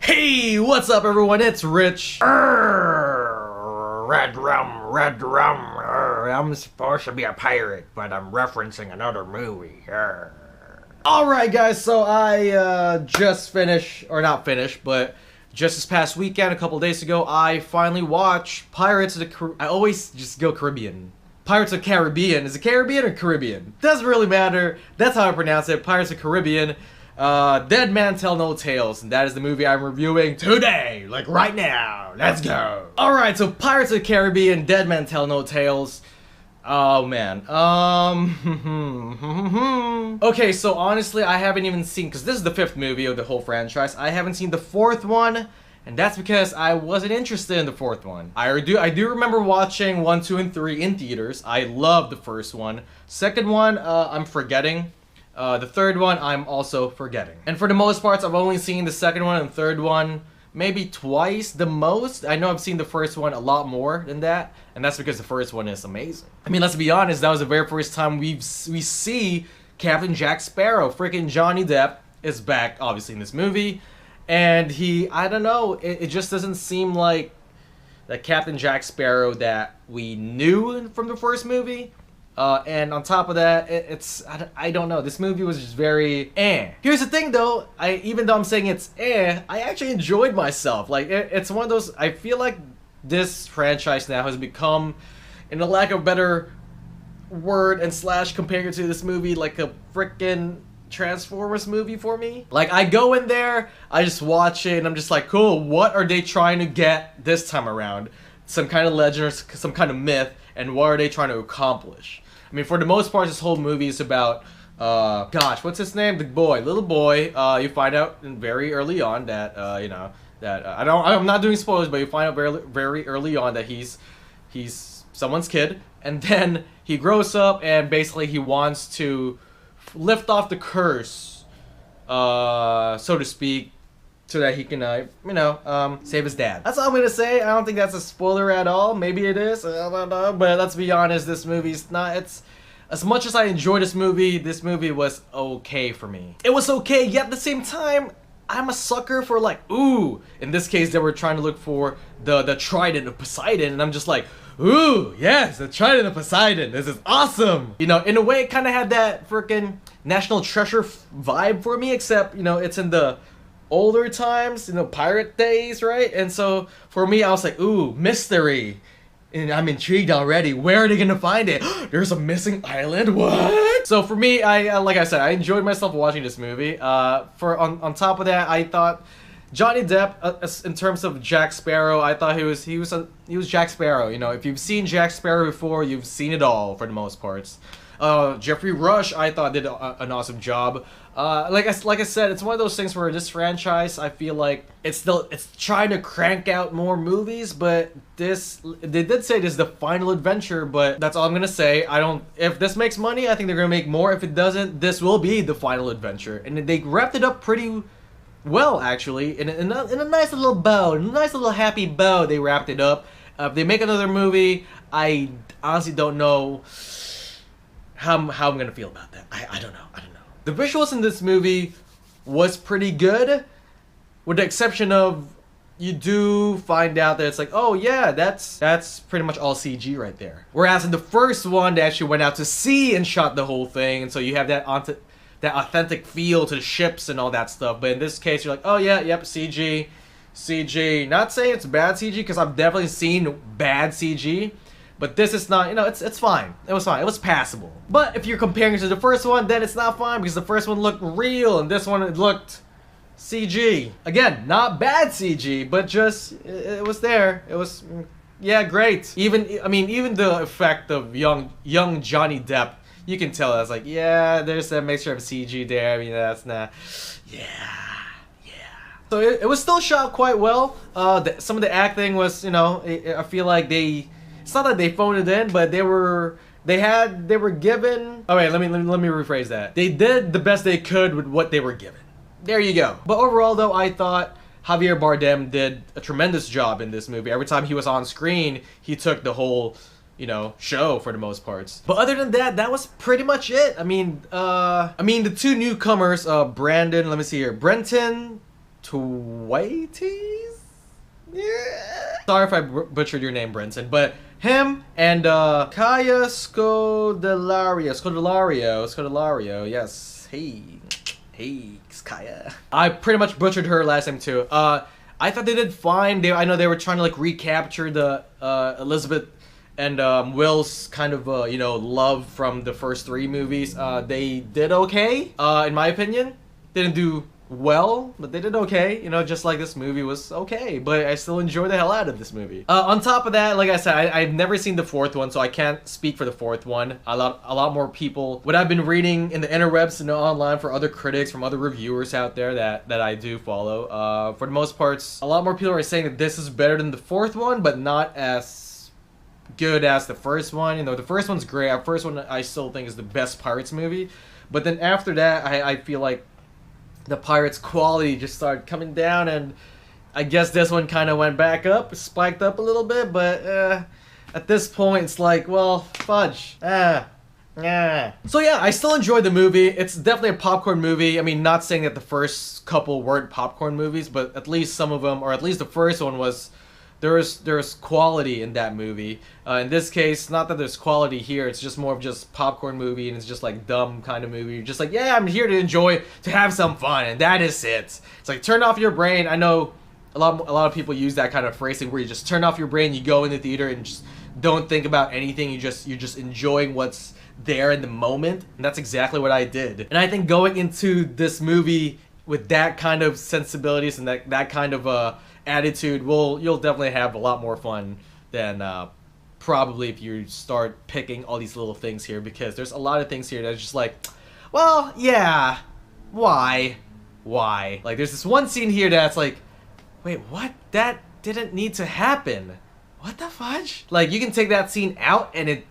Hey, what's up everyone? It's Rich. Red rum, red rum. I'm supposed to be a pirate, but I'm referencing another movie. Alright guys, so I just finished, or not finished, but just this past weekend, a couple days ago, I finally watched Pirates of the Caribbean. I always just go Caribbean. Pirates of the Caribbean. Is it Caribbean or Caribbean? Doesn't really matter. That's how I pronounce it. Pirates of the Caribbean. Dead Man Tell No Tales, and that is the movie I'm reviewing today, like right now. Let's go. Alright, so Pirates of the Caribbean, Dead Man Tell No Tales. Oh man, okay, so honestly, I haven't even seen, because this is the 5th movie of the whole franchise, I haven't seen the 4th one, and that's because I wasn't interested in the 4th one. I do remember watching 1, 2, and 3 in theaters. I loved the first one. Second one, I'm forgetting. The third one, I'm also forgetting. And for the most parts, I've only seen the second one and third one maybe twice the most. I know I've seen the first one a lot more than that, and that's because the first one is amazing. I mean, let's be honest, that was the very first time we see Captain Jack Sparrow. Freaking Johnny Depp is back, obviously, in this movie, and I don't know, it just doesn't seem like the Captain Jack Sparrow that we knew from the first movie. And on top of that, I don't know, this movie was just very Here's the thing though, even though I'm saying it's I actually enjoyed myself. Like, it's one of those, I feel like this franchise now has become, in a lack of a better word and slash compared to this movie, like a frickin' Transformers movie for me. Like, I go in there, I just watch it, and I'm just like, cool, what are they trying to get this time around? Some kind of legend or some kind of myth, and what are they trying to accomplish? I mean, for the most part, this whole movie is about, gosh, what's his name? The boy, little boy. You find out very early on that, I'm not doing spoilers, but you find out very early on that he's someone's kid, and then he grows up, and basically he wants to lift off the curse, so to speak, so that he can, save his dad. That's all I'm gonna say. I don't think that's a spoiler at all. Maybe it is. I don't know. But let's be honest, this movie's not. It's as much as I enjoy this movie was okay for me. It was okay, yet at the same time, I'm a sucker for, like, ooh. In this case, they were trying to look for the Trident of Poseidon, and I'm just like, ooh, yes, the Trident of Poseidon. This is awesome. You know, in a way, it kind of had that freaking National Treasure vibe for me, except, it's in the older times, pirate days, right? And so for me, I was like, ooh, mystery, and I'm intrigued already. Where are they gonna find it? There's a missing island. What? So for me, I like I said, I enjoyed myself watching this movie. On top of that, I thought Johnny Depp, in terms of Jack Sparrow, I thought he was Jack Sparrow. If you've seen Jack Sparrow before, you've seen it all for the most parts. Jeffrey Rush, I thought, did an awesome job. Like I said, it's one of those things where this franchise, I feel like it's trying to crank out more movies, but they did say this is the final adventure, but that's all I'm gonna say. If this makes money, I think they're gonna make more. If it doesn't, this will be the final adventure, and they wrapped it up pretty well, actually, in a nice little bow, a nice little happy bow. They wrapped it up. If they make another movie, I honestly don't know how I'm gonna feel about that. I don't know. The visuals in this movie was pretty good, with the exception of, you do find out that it's like, oh yeah, that's pretty much all CG right there. Whereas in the first one, they actually went out to sea and shot the whole thing, and so you have that authentic feel to the ships and all that stuff. But in this case, you're like, oh yeah, yep, CG. Not saying it's bad CG, because I've definitely seen bad CG. But this is not, it's fine. It was fine. It was passable. But if you're comparing it to the first one, then it's not fine, because the first one looked real, and this one, it looked CG. Again, not bad CG, but just, it was there. It was, yeah, great. Even the effect of young Johnny Depp, you can tell that's like, yeah, there's that mixture of CG there. I mean, that's not, yeah. So it was still shot quite well. Some of the acting was, I feel like it's not that they phoned it in, but they were given. All right, let me rephrase that. They did the best they could with what they were given. There you go. But overall, though, I thought Javier Bardem did a tremendous job in this movie. Every time he was on screen, he took the whole, show for the most parts. But other than that, that was pretty much it. I mean, the two newcomers, Brandon, let me see here, Brenton Thwaites? Yeah. Sorry if I butchered your name, Brenton, but him and Kaya Scodelario, yes. Hey, Kaya. I pretty much butchered her last time too. I thought they did fine. I know they were trying to like recapture the Elizabeth and Will's kind of love from the first 3 movies. They did okay, in my opinion. Didn't do well, but they did okay. Just like this movie was okay, but I still enjoy the hell out of this movie. On top of that, like I said, I've never seen the 4th one, so I can't speak for the 4th one. A lot more people, what I've been reading in the interwebs and online for other critics, from other reviewers out there that I do follow, for the most parts, a lot more people are saying that this is better than the 4th one, but not as good as the first one. The first one's great. The first one I still think is the best Pirates movie, but then after that, I feel like the Pirates quality just started coming down, and I guess this one kind of went back up, spiked up a little bit, but at this point it's like, well, fudge. So yeah, I still enjoyed the movie. It's definitely a popcorn movie. I mean, not saying that the first couple weren't popcorn movies, but at least some of them, or at least the first one was, there's quality in that movie. In this case, not that there's quality here, it's just more of just popcorn movie, and it's just like dumb kind of movie. You're just like, yeah, I'm here to enjoy, to have some fun, and that is it. It's like, turn off your brain. I know a lot of people use that kind of phrasing where you just turn off your brain, you go in the theater and just don't think about anything. You're just enjoying what's there in the moment, and that's exactly what I did. And I think going into this movie with that kind of sensibilities and that kind of attitude, you'll definitely have a lot more fun than probably if you start picking all these little things here, because there's a lot of things here that's just like, well, yeah, why? Like, there's this one scene here that's like, wait, what? That didn't need to happen. What the fudge? Like, you can take that scene out and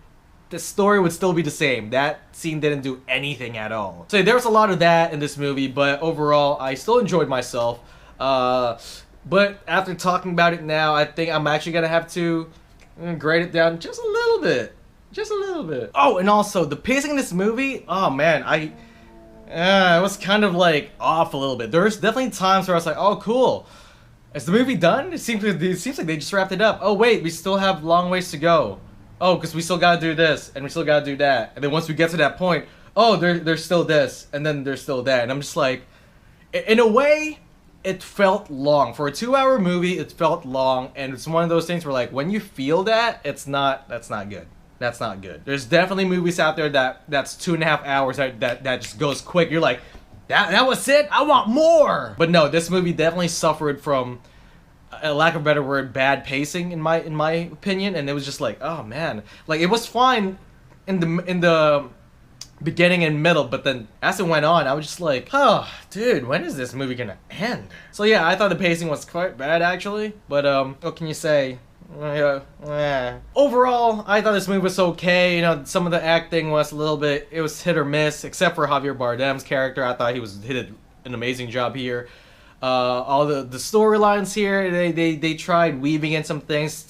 the story would still be the same. That scene didn't do anything at all. So there was a lot of that in this movie, but overall, I still enjoyed myself. But after talking about it now, I think I'm actually gonna have to grade it down just a little bit. Just a little bit. Oh, and also, the pacing in this movie, oh man, it was kind of like off a little bit. There's definitely times where I was like, oh cool. Is the movie done? It seems like they just wrapped it up. Oh wait, we still have long ways to go. Oh, because we still gotta do this, and we still gotta do that. And then once we get to that point, oh, there's still this, and then there's still that. And I'm just like, in a way, it felt long. For a 2-hour movie, it felt long, and it's one of those things where, like, when you feel that, that's not good. That's not good. There's definitely movies out there that's 2.5 hours that just goes quick. You're like, that was it? I want more! But no, this movie definitely suffered from, a lack of a better word, bad pacing in my opinion, and it was just like, oh man. Like, it was fine in the beginning and middle, but then as it went on, I was just like, oh, dude, when is this movie gonna end? So yeah, I thought the pacing was quite bad actually, but what can you say? Overall, I thought this movie was okay. Some of the acting was a little bit, it was hit or miss, except for Javier Bardem's character. I thought he did an amazing job here. All the storylines here, they tried weaving in some things,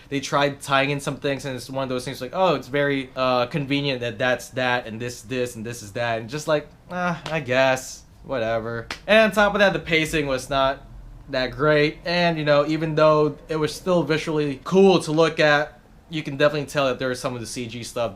they tried tying in some things, and it's one of those things like, oh, it's very convenient that's that, and this, and this is that, and just like, I guess, whatever. And on top of that, the pacing was not that great, and even though it was still visually cool to look at, you can definitely tell that there was some of the CG stuff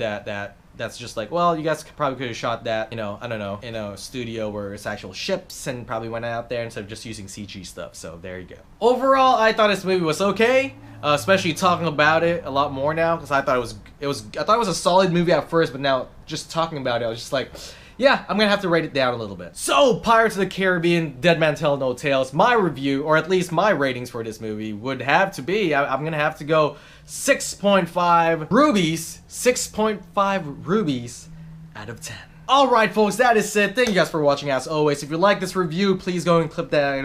that's just like, well, you guys probably could have shot that, I don't know, in a studio where it's actual ships and probably went out there instead of just using CG stuff. So there you go. Overall, I thought this movie was okay, especially talking about it a lot more now, because I thought it was a solid movie at first, but now just talking about it, I was just like, yeah, I'm gonna have to rate it down a little bit. So, Pirates of the Caribbean, Dead Man Tell No Tales, my review, or at least my ratings for this movie would have to be, I'm gonna have to go 6.5 rubies, 6.5 rubies out of 10. Alright folks, that is it. Thank you guys for watching as always. If you like this review, please go and click that. If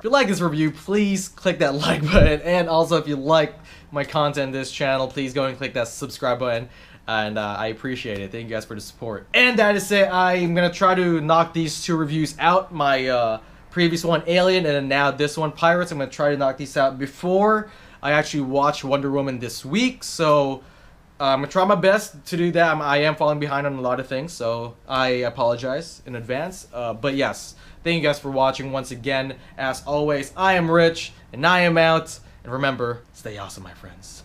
you like this review, please click that like button. And also, if you like my content in this channel, please go and click that subscribe button. And I appreciate it. Thank you guys for the support. And that is it. I'm gonna try to knock these 2 reviews out. My previous one, Alien, and then now this one, Pirates. I'm gonna try to knock these out before I actually watch Wonder Woman this week. So I'm gonna try my best to do that. I am falling behind on a lot of things, so I apologize in advance. But yes, thank you guys for watching once again. As always, I am Rich, and I am out. And remember, stay awesome, my friends.